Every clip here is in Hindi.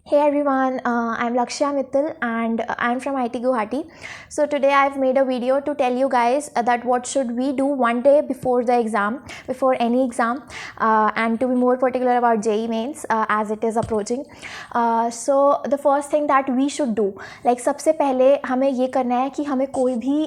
Hey everyone, I'm Lakshya Mittal and I'm from IT Guwahati. So today I've made a video to tell you guys that what should we do one day before the exam, before any exam, and to be more particular about JEE mains as it is approaching. So the first thing that we should do, like सबसे पहले हमें ये करना है कि हमें कोई भी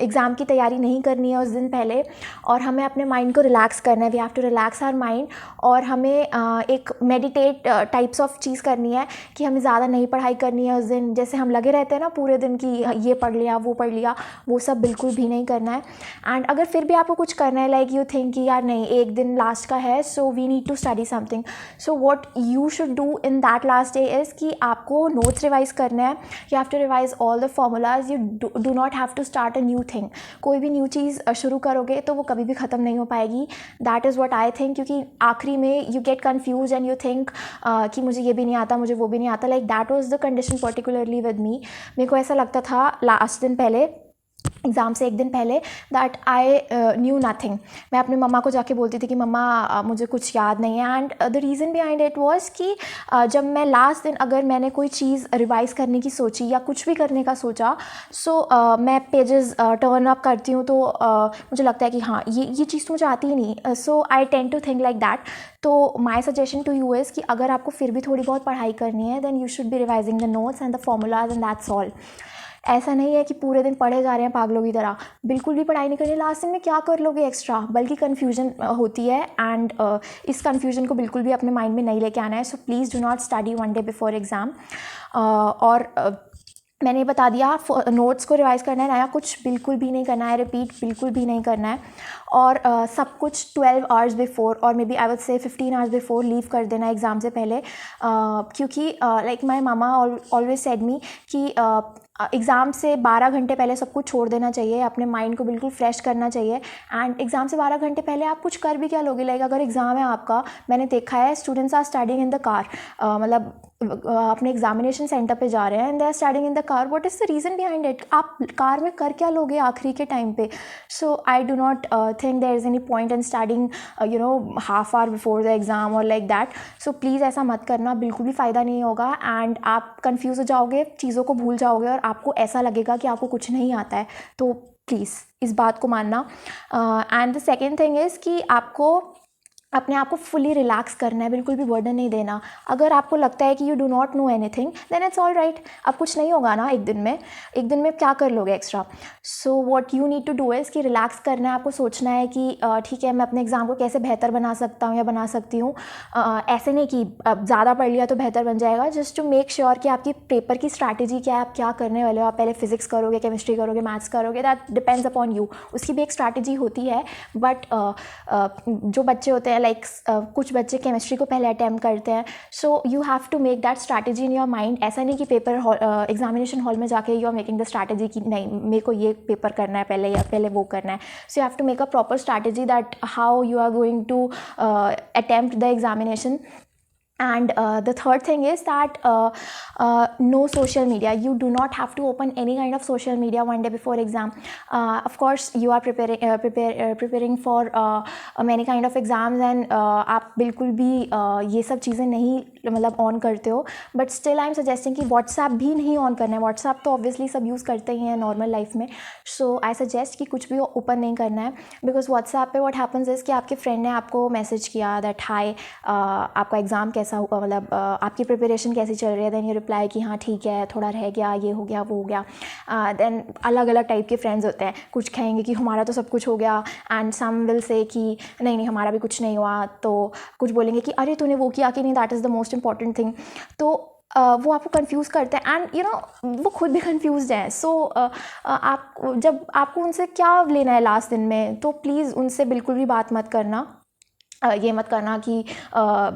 एग्ज़ाम की तैयारी नहीं करनी है उस दिन पहले, और हमें अपने माइंड को रिलैक्स करना है. We have to relax our mind, और हमें एक मेडिटेट टाइप्स ऑफ चीज़ करनी है कि हमें ज़्यादा नहीं पढ़ाई करनी है उस दिन. जैसे हम लगे रहते हैं ना पूरे दिन कि ये पढ़ लिया वो पढ़ लिया, वो सब बिल्कुल भी नहीं करना है. एंड अगर फिर भी आपको कुछ करना है, लाइक यू थिंक कि यार नहीं एक दिन लास्ट का है, so we need to study something, so what you should do in that last day is कि आपको नोट्स रिवाइज़ करना है. You have to revise all the formulas. You do not have to start a new thing. कोई भी न्यू चीज़ शुरू करोगे तो वो कभी भी ख़त्म नहीं हो पाएगी. That is what I think, क्योंकि आखिरी में you get confuse and you think कि मुझे ये भी नहीं आता, मुझे वो भी नहीं आता. Like that was the condition particularly with me. मेरे को ऐसा लगता था लास्ट दिन पहले, एग्ज़ाम से एक दिन पहले, दैट आई न्यू नथिंग. मैं अपने मम्मा को जाके बोलती थी कि मम्मा मुझे कुछ याद नहीं है. And the reason behind it was कि जब मैं लास्ट दिन अगर मैंने कोई चीज़ रिवाइज़ करने की सोची या कुछ भी करने का सोचा, सो मैं पेजेस टर्न अप करती हूँ तो मुझे लगता है कि हाँ ये चीज़ तो मुझे आती ही नहीं. So I tend to think like that. तो my suggestion to you is कि अगर आपको फिर भी थोड़ी बहुत पढ़ाई करनी है, then you should be revising the notes and the formulas and that's all. ऐसा नहीं है कि पूरे दिन पढ़े जा रहे हैं पागलों की तरह, बिल्कुल भी पढ़ाई नहीं करनी. लास्ट दिन में क्या कर लोगे एक्स्ट्रा, बल्कि कन्फ्यूजन होती है. एंड इस कन्फ्यूजन को बिल्कुल भी अपने माइंड में नहीं लेके आना है. So please do not study one day before exam. और मैंने बता दिया, नोट्स को रिवाइज़ करना है, नया कुछ बिल्कुल भी नहीं करना है, रिपीट बिल्कुल भी नहीं करना है. और सब कुछ 12 आवर्स बिफोर, और may B I would say 15 hours before leave कर देना एग्ज़ाम से पहले. क्योंकि लाइक माई मामा ऑलवेज सेड मी कि एग्ज़ाम से 12 घंटे पहले सब कुछ छोड़ देना चाहिए, अपने माइंड को बिल्कुल फ्रेश करना चाहिए. एंड एग्ज़ाम से 12 घंटे पहले आप कुछ कर भी क्या लोगे. लाइक अगर एग्ज़ाम है आपका, मैंने देखा है students are studying in the car, मतलब अपने एग्जामिनेशन सेंटर पे जा रहे हैं and they are studying in the car. What is the reason behind it. आप कार में कर क्या लोगे आखिरी के टाइम पे. So I do not think there is any point in studying half hour before the exam और लाइक दैट. सो प्लीज़ ऐसा मत करना, बिल्कुल भी फ़ायदा नहीं होगा. एंड आप कन्फ्यूज़ हो जाओगे, चीज़ों को भूल जाओगे, और आपको ऐसा लगेगा कि आपको कुछ नहीं आता है. तो प्लीज़ इस बात को मानना. And the second thing is कि आपको अपने आप को फुली रिलैक्स करना है, बिल्कुल भी बर्डन नहीं देना. अगर आपको लगता है कि you do not know anything, then it's all right. अब कुछ नहीं होगा ना एक दिन में क्या कर लोगे extra. So what you need to do is कि रिलैक्स करना है. आपको सोचना है कि ठीक है, मैं अपने एग्ज़ाम को कैसे बेहतर बना सकता हूँ या बना सकती हूँ. ऐसे नहीं कि ज़्यादा पढ़ लिया तो बेहतर बन जाएगा. जस्ट टू मेक श्योर कि आपकी पेपर की स्ट्रैटेजी क्या है, आप क्या करने वाले हो. आप पहले फिजिक्स करोगे, केमिस्ट्री करोगे, मैथ्स करोगे, दैट डिपेंड्स अपॉन यू. उसकी भी एक स्ट्रैटेजी होती है. बट जो बच्चे होते हैं, लाइक कुछ बच्चे केमिस्ट्री को पहले अटैम्प्ट करते हैं. So you have to make that strategy in your mind. ऐसा नहीं कि पेपर एग्जामिनेशन हॉल में जाके you are making the strategy कि नहीं मेरे को ये पेपर करना है पहले या पहले वो करना है. So you have to make a proper strategy that how you are going to attempt the examination. And the third thing is that no social media. You do not have to open any kind of social media one day before exam. Of course you are preparing for many kind of exams, and आप बिल्कुल भी ये सब चीज़ें नहीं मतलब ऑन करते हो. But still I am suggesting कि व्हाट्सएप भी नहीं ऑन करना है. व्हाट्सएप तो ऑब्वियसली सब यूज़ करते ही हैं नॉर्मल लाइफ में. सो आई सजेस्ट कि कुछ भी ओपन नहीं करना है. बिकॉज व्हाट्सएप पे व्हाट हैपन्स इज़ कि आपके फ्रेंड ने आपको मैसेज किया दैट हाई आपका एग्ज़ाम कैसा हुआ, मतलब आपकी प्रिपरेशन कैसी चल रही है. देन यू रिप्लाई कि हाँ ठीक है, थोड़ा रह गया, ये हो गया वो हो गया. देन अलग अलग टाइप के फ्रेंड्स होते हैं. कुछ कहेंगे कि हमारा तो सब कुछ हो गया, एंड सम विल से कि नहीं नहीं हमारा भी कुछ नहीं हुआ. तो कुछ बोलेंगे कि अरे तूने वो किया कि नहीं, that is the most important thing. तो वो आपको कंफ्यूज करते हैं, एंड यू नो वो खुद भी कंफ्यूज हैं. सो आप जब आपको उनसे क्या लेना है लास्ट दिन में, तो प्लीज़ उनसे बिल्कुल भी बात मत करना. ये मत करना कि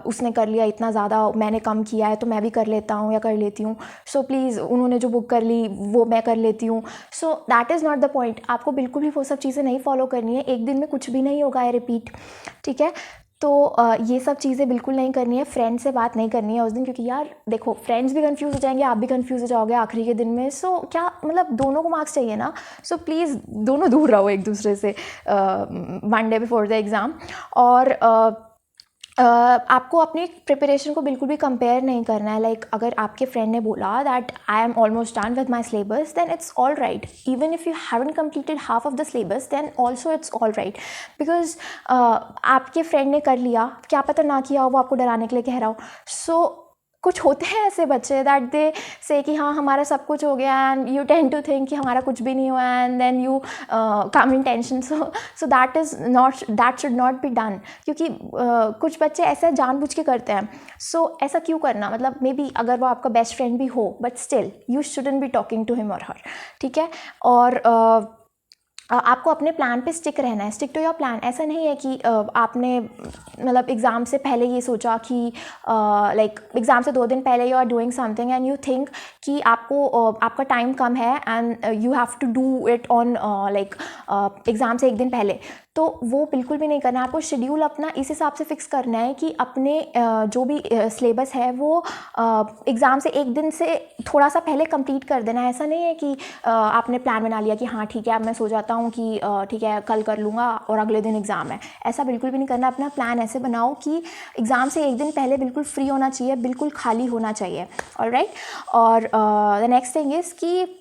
उसने कर लिया इतना ज़्यादा, मैंने कम किया है तो मैं भी कर लेता हूँ या कर लेती हूँ. सो प्लीज़ उन्होंने जो बुक कर ली वो मैं कर लेती हूँ. So that is not the point. आपको बिल्कुल भी वो सब चीज़ें नहीं फॉलो करनी है. एक दिन में कुछ भी नहीं होगा, आई रिपीट. ठीक है, तो ये सब चीज़ें बिल्कुल नहीं करनी है. फ्रेंड से बात नहीं करनी है उस दिन, क्योंकि यार देखो फ्रेंड्स भी कंफ्यूज हो जाएंगे, आप भी कंफ्यूज हो जाओगे आखिरी के दिन में. सो क्या मतलब दोनों को मार्क्स चाहिए ना. सो प्लीज़ दोनों दूर रहो एक दूसरे से one day before the exam. और आपको अपनी प्रिपरेशन को बिल्कुल भी कंपेयर नहीं करना है. लाइक अगर आपके फ्रेंड ने बोला that I am almost done with my syllabus, then it's all right. Even if you haven't completed half of the syllabus, then also it's all right. Because आपके फ्रेंड ने कर लिया, क्या पता ना किया हो, वो आपको डराने के लिए कह रहा हो. सो कुछ होते हैं ऐसे बच्चे दैट दे से कि हाँ हमारा सब कुछ हो गया, and you tend to think कि हमारा कुछ भी नहीं हुआ, and then you come in tension. So that should not be done. क्योंकि कुछ बच्चे ऐसा जानबूझ के करते हैं. सो ऐसा क्यों करना, मतलब मे बी अगर वो आपका बेस्ट फ्रेंड भी हो, but still you shouldn't be talking to him और हर. ठीक है. और आपको अपने प्लान पे स्टिक रहना है. Stick to your plan. ऐसा नहीं है कि आपने मतलब एग्ज़ाम से पहले ये सोचा कि लाइक एग्ज़ाम से 2 दिन पहले you are doing something and you think कि आपको आपका टाइम कम है and you have to do it on like exam से 1 दिन पहले. तो वो बिल्कुल भी नहीं करना है. आपको शेड्यूल अपना इस हिसाब से फिक्स करना है कि अपने जो भी सिलेबस है वो एग्ज़ाम से 1 दिन से थोड़ा सा पहले कंप्लीट कर देना है. ऐसा नहीं है कि आपने प्लान बना लिया कि हाँ ठीक है अब मैं सो जाता हूँ कि ठीक है कल कर लूँगा और अगले दिन एग्ज़ाम है. ऐसा बिल्कुल भी नहीं करना. अपना प्लान ऐसे बनाओ कि एग्ज़ाम से 1 दिन पहले बिल्कुल फ्री होना चाहिए, बिल्कुल खाली होना चाहिए. ऑलराइट. और द नेक्स्ट थिंग इज़ कि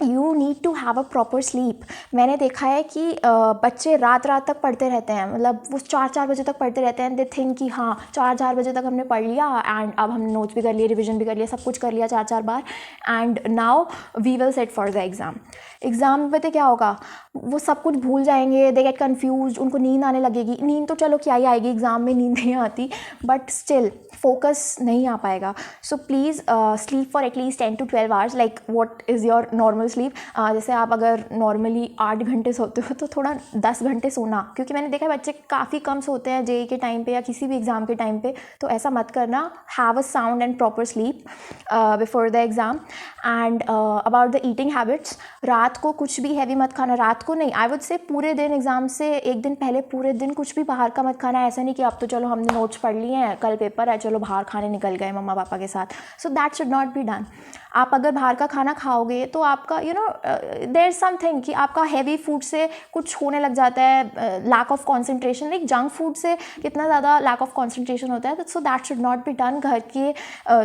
you need to have a proper sleep. मैंने देखा है कि बच्चे रात तक पढ़ते रहते हैं. मतलब वो 4 बजे तक पढ़ते रहते हैं. दे थिंक कि हाँ 4 बजे तक हमने पढ़ लिया एंड अब हमने नोट्स भी कर लिए, रिविजन भी कर लिया, सब कुछ कर लिया 4 बार, and now we will set for the exam. Exam में पता क्या होगा, वो सब कुछ भूल जाएंगे. They get confused. उनको नींद आने लगेगी. नींद तो चलो क्या ही आएगी, एग्ज़ाम में नींद नहीं आती, बट स्टिल फोकस नहीं आ पाएगा. So please sleep for at least 10 to 12 hours. Like what is your normal sleep. जैसे आप अगर नॉर्मली 8 घंटे सोते हो तो थोड़ा 10 घंटे सोना. क्योंकि मैंने देखा है बच्चे काफ़ी कम सोते हैं जेईई के टाइम पे या किसी भी एग्ज़ाम के टाइम पे. तो ऐसा मत करना. Have a sound and proper sleep before the exam. And about the eating habits, रात को कुछ भी हैवी मत खाना. रात को नहीं, आई वुड से पूरे दिन, एग्ज़ाम से 1 दिन पहले पूरे दिन कुछ भी बाहर का मत खाना. ऐसा नहीं कि अब तो चलो हमने नोट्स पढ़ लिए हैं, कल पेपर है, चलो बाहर खाने निकल गए मम्मा पापा के साथ. सो that should not be done. आप अगर बाहर का खाना खाओगे तो आपका देयर इज समथिंग कि आपका हैवी फूड से कुछ होने लग जाता है, lack of concentration. Like junk food से कितना ज़्यादा लैक ऑफ कॉन्सेंट्रेशन होता है. So that should not be done. घर के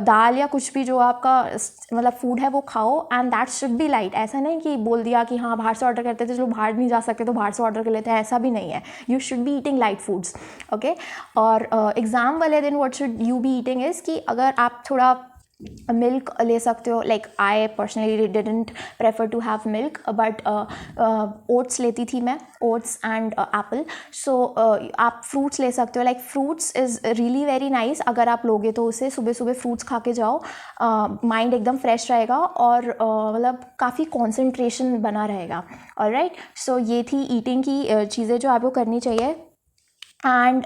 दाल या कुछ भी जो आपका मतलब फूड है वो खाओ, and that should be light. ऐसा नहीं कि बोल दिया कि हाँ बाहर से ऑर्डर करते थे, चलो बाहर नहीं जा सकते तो बाहर से ऑर्डर कर लेते हैं. ऐसा भी नहीं है. You should be eating light foods. Okay. और एग्ज़ाम वाले दिन what should you be eating is कि अगर आप थोड़ा मिल्क ले सकते हो. Like I personally didn't prefer to have milk, but oats लेती थी मैं, ओट्स एंड एप्पल. सो आप फ्रूट्स ले सकते हो. Like fruits is really very nice. अगर आप लोगे तो उसे सुबह सुबह फ्रूट्स खा के जाओ, माइंड एकदम फ्रेश रहेगा और मतलब काफ़ी कॉन्सेंट्रेशन बना रहेगा. ऑलराइट. सो ये थी ईटिंग की चीज़ें जो आपको करनी चाहिए. And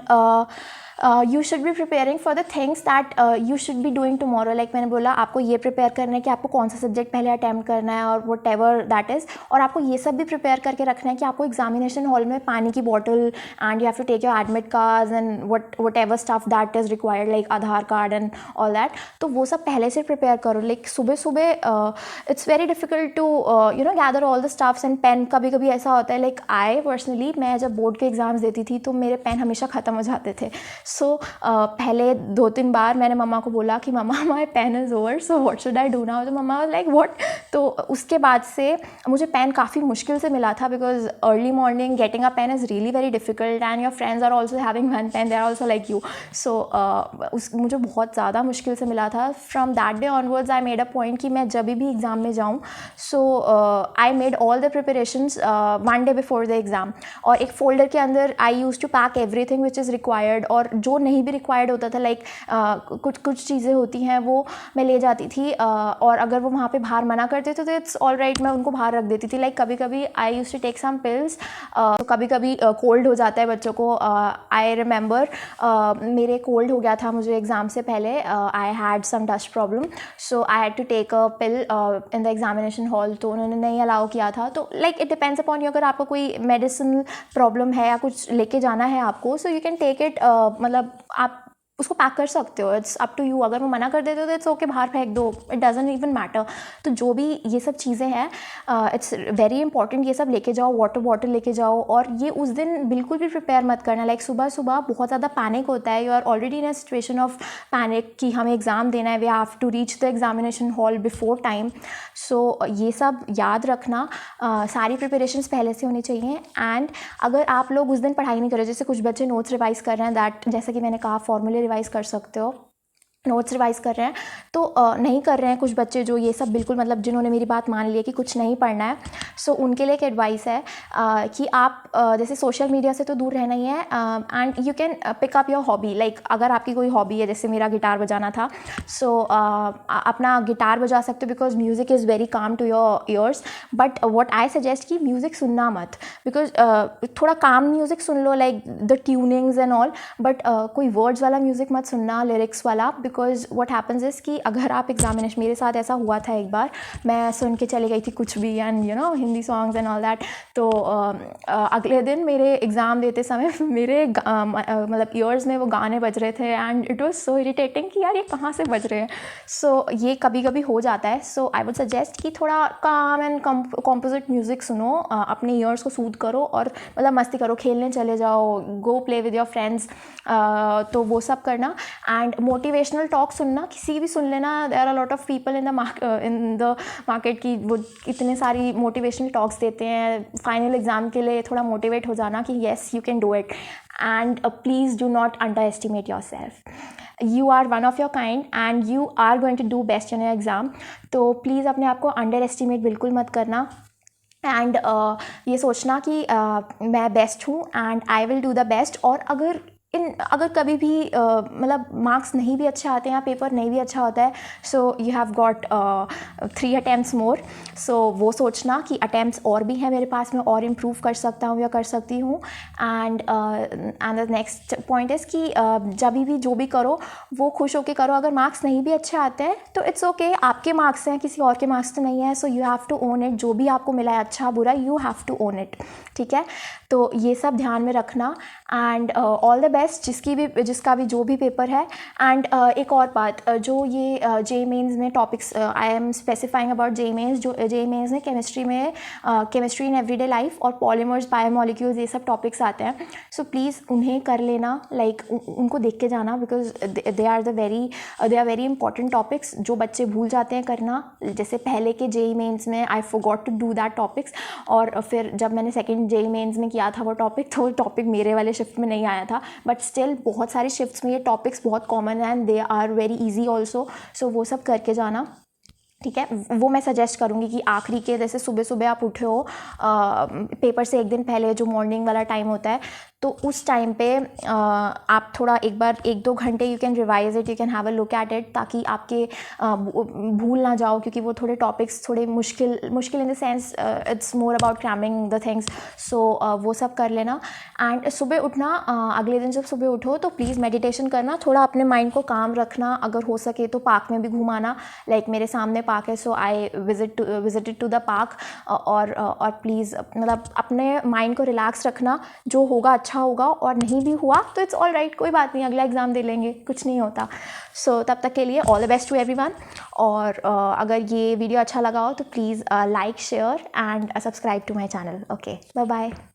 you should B preparing for the things that you should be doing tomorrow. Like मैंने बोला आपको ये प्रिपेयर करना है कि आपको कौन सा सब्जेक्ट पहले अटैम्प्ट करना है और वट एवर दैट इज़. और आपको ये सब भी प्रिपेयर करके रखना है कि आपको एग्जामिनेशन हॉल में पानी की bottle and you have to take your admit cards and whatever stuff that is required, like Aadhaar card and all that. तो वो सब पहले से प्रिपेयर करो. लाइक सुबह सुबह it's very difficult to gather all the stuffs and pen. कभी कभी ऐसा होता है, लाइक आई पर्सनली, मैं जब बोर्ड के एग्ज़ाम्स देती थी तो मेरे पेन हमेशा ख़त्म हो जाते थे. सो पहले 2-3 बार मैंने मम्मा को बोला कि मम्मा my pen is over, so what should I do now. तो मम्मा वाज लाइक व्हाट. तो उसके बाद से मुझे पेन काफ़ी मुश्किल से मिला था, because early morning getting a pen is really very difficult and your friends are also having one pen, they are also like you. So मुझे बहुत ज़्यादा मुश्किल से मिला था. From that day onwards I made a point कि मैं जब भी एग्ज़ाम में जाऊँ, so I made all the preparations 1 day before the exam. और एक फोल्डर के अंदर I use to pack everything which is required, और जो नहीं भी रिक्वायर्ड होता था, लाइक कुछ चीज़ें होती हैं वो मैं ले जाती थी. और अगर वो वहाँ पे बाहर मना करते थे तो इट्स ऑल राइट, मैं उनको बाहर रख देती थी. लाइक कभी कभी I use to take some pills. तो कभी कभी कोल्ड हो जाता है बच्चों को. आई रिमेंबर मेरे कोल्ड हो गया था मुझे एग्ज़ाम से पहले. I had some dust problem, so I had to take a pill in the examination hall. तो उन्होंने नहीं अलाउ किया था. तो like it depends upon you. अगर आपको कोई मेडिसिन प्रॉब्लम है या कुछ लेके जाना है आपको, so you can take it. मतलब आप उसको पैक कर सकते हो, इट्स अप टू यू। अगर वो मना कर देते हो तो इट्स ओके, बाहर फेंक दो, इट डजंट इवन मैटर। तो जो भी ये सब चीज़ें हैं, इट्स वेरी इंपॉर्टेंट, ये सब लेके जाओ, वाटर बॉटल लेके जाओ। और ये उस दिन बिल्कुल भी प्रिपेयर मत करना, लाइक सुबह सुबह बहुत ज़्यादा पैनिक होता है, you are already in a situation of panic कि हमें एग्ज़ाम देना है, we have to reach the examination hall before time. So ये सब याद रखना, सारी प्रिपरेशंस पहले से होनी चाहिए। एंड अगर आप लोग उस दिन पढ़ाई नहीं कर रहे, जैसे कुछ बच्चे नोट्स रिवाइज कर रहे हैं, दैट जैसा कि मैंने कहा फॉर्मूले रिवाइज कर सकते हो, नोट्स रिवाइज कर रहे हैं, तो नहीं कर रहे हैं कुछ बच्चे जो ये सब बिल्कुल मतलब जिन्होंने मेरी बात मान ली है कि कुछ नहीं पढ़ना है। सो उनके लिए एक एडवाइस है कि आप जैसे सोशल मीडिया से तो दूर रहना ही है, and you can pick up your hobby. Like अगर आपकी कोई हॉबी है, जैसे मेरा गिटार बजाना था, सो अपना गिटार बजा सकते हो, because music is very calm to your ears. But what I suggest कि म्यूज़िक सुनना मत, बिकॉज थोड़ा काम म्यूज़िक सुन लो, like the tunings and all, but कोई वर्ड्स वाला म्यूज़िक मत सुनना, लिरिक्स वाला। बिकॉज व्हाट हैपन्स इज़ कि अगर आप एग्जामिनेशन, मेरे साथ ऐसा हुआ था एक बार, मैं सुन के चली गई थी कुछ भी, and you know Hindi songs and all that, तो अगले दिन मेरे एग्ज़ाम देते समय मेरे मतलब ईयर्स में वो गाने बज रहे थे, and it was so irritating कि यार ये कहाँ से बज रहे हैं। सो ये कभी कभी हो जाता है। सो आई वुड सजेस्ट कि थोड़ा काम एंड कॉम्पोजिट म्यूज़िक सुनो, अपने ईयर्स को सूद करो और मतलब मस्ती करो, खेलने चले जाओ, go play with your friends, तो वो सब करना। एंड मोटिवेशनल टॉक सुनना, किसी भी सुन लेना, there are lot of people in the market की वो इतने सारी मोटिवेशनल टॉक्स देते हैं। फाइनल एग्ज़ाम के लिए थोड़ा मोटिवेट हो जाना कि yes you can do it, and please do not underestimate yourself. You are one of your kind and you are going to do best in your exam. तो प्लीज़ अपने आप को अंडर एस्टिमेट बिल्कुल मत करना, एंड ये सोचना कि मैं बेस्ट हूँ and I will do the best. और अगर कभी भी मतलब मार्क्स नहीं भी अच्छे आते हैं या पेपर नहीं भी अच्छा होता है, so you have got 3 attempts more. So वो सोचना कि अटैम्प्ट्स और भी हैं मेरे पास, मैं और इम्प्रूव कर सकता हूँ या कर सकती हूँ। And the next point is कि जब भी जो भी करो वो खुश होकर करो। अगर मार्क्स नहीं भी अच्छे आते हैं तो इट्स ओके, आपके मार्क्स हैं, किसी और के मार्क्स तो नहीं है। So you have to own it, जो भी आपको मिला है अच्छा बुरा, you have to own it, ठीक है। तो ये सब ध्यान में रखना, एंड ऑल द बेस्ट जिसका भी जो भी पेपर है। एंड एक और बात, जो ये जे मेन्स में topics I am specifying about JEE Mains, जो जे मेन्स में केमिस्ट्री में केमिस्ट्री इन एवरीडे लाइफ और पॉलीमर्स, बायोमोलिक्यूल्स, ये सब टॉपिक्स आते हैं। सो प्लीज़ उन्हें कर लेना, लाइक उनको देख के जाना, because they are very important topics जो बच्चे भूल जाते हैं करना। जैसे पहले के जे मेन्स में I forgot to do that topics, और फिर जब मैंने सेकेंड जे मेन्स में किया था वो टॉपिक, तो टॉपिक मेरे वाले शिफ्ट में नहीं आया था, बट स्टिल बहुत सारी शिफ्ट्स में ये टॉपिक्स बहुत कॉमन हैं and they are very easy also. So वो सब करके जाना, ठीक है। वो मैं सजेस्ट करूँगी कि आखिरी के, जैसे सुबह सुबह आप उठे हो पेपर से एक दिन पहले, जो मॉर्निंग वाला टाइम होता है, तो उस टाइम पे आप थोड़ा एक बार 1-2 घंटे you can revise it, you can have a look at it, ताकि आपके भूल ना जाओ, क्योंकि वो थोड़े टॉपिक्स थोड़े मुश्किल in the sense it's more about cramming the things. So वो सब कर लेना। एंड सुबह उठना, अगले दिन जब सुबह उठो तो प्लीज़ मेडिटेशन करना, थोड़ा अपने माइंड को काम रखना, अगर हो सके तो पार्क में भी घुमाना। लाइक मेरे सामने पार्क है, so I visited to the park, और प्लीज़ मतलब अपने माइंड को रिलैक्स रखना। जो होगा अच्छा होगा, और नहीं भी हुआ तो इट्स ऑल राइट, कोई बात नहीं, अगला एग्ज़ाम दे लेंगे, कुछ नहीं होता। सो तब तक के लिए all the best to everyone. और अगर ये वीडियो अच्छा लगा हो तो please like, share and subscribe to my channel. Okay, bye bye.